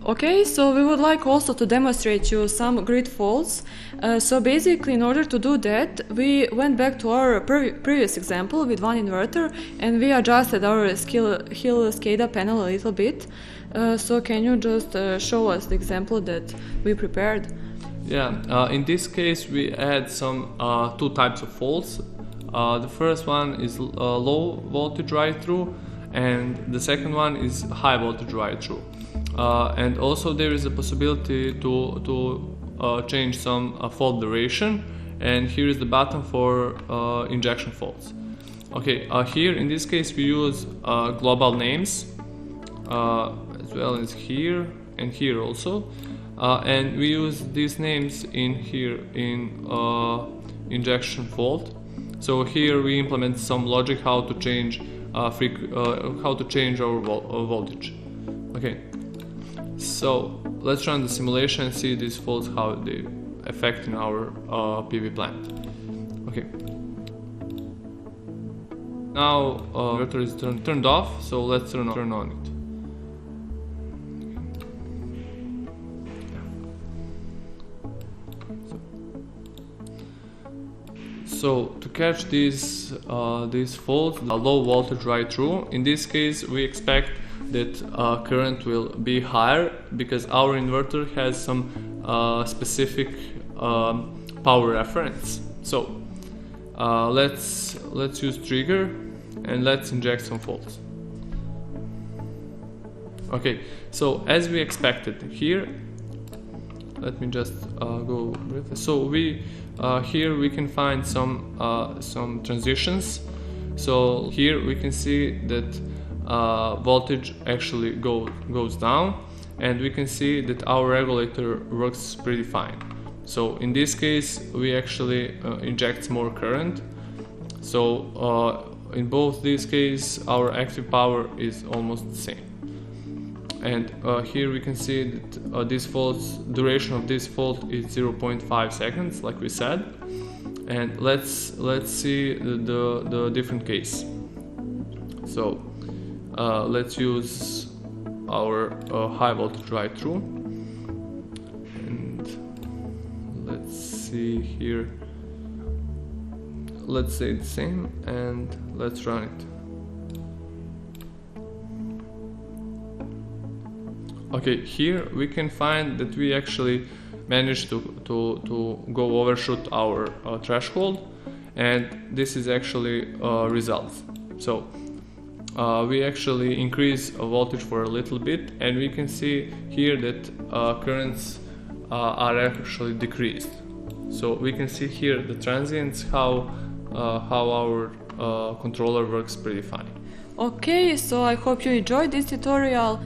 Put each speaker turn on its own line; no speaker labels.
Okay, so we would like also to demonstrate you some grid faults. So basically, in order to do that, we went back to our previous example with one inverter, and we adjusted our HIL SCADA panel a little bit. So can you just show us the example that we prepared?
Yeah, in this case we add some two types of faults. The first one is low voltage ride-through, and the second one is high voltage ride-through. And also there is a possibility to change some fault duration, and here is the button for injection faults. Okay, here in this case we use global names as well as here and here also, and we use these names in here in injection fault. So here we implement some logic how to change our voltage. Okay. So let's run the simulation and see these faults, how they affect in our PV plant. Okay. Now inverter is turned off, so let's turn on it. So to catch these faults, the low voltage ride-through, in this case we expect that current will be higher because our inverter has some specific power reference. So let's use trigger and let's inject some faults. Okay, so as we expected here, let me just go briefly. So we here we can find some transitions. So here we can see that voltage actually goes down, and we can see that our regulator works pretty fine. So in this case we actually inject more current. So in both these cases our active power is almost the same. And here we can see that duration of this fault is 0.5 seconds, like we said. And let's see the different case. So let's use our high voltage ride-through, and let's see here. Let's say the same, and let's run it. Okay, here we can find that we actually managed to go overshoot our threshold, and this is actually results. So we actually increase voltage for a little bit, and we can see here that currents are actually decreased. So we can see here the transients, how our controller works pretty fine.
Okay, so I hope you enjoyed this tutorial.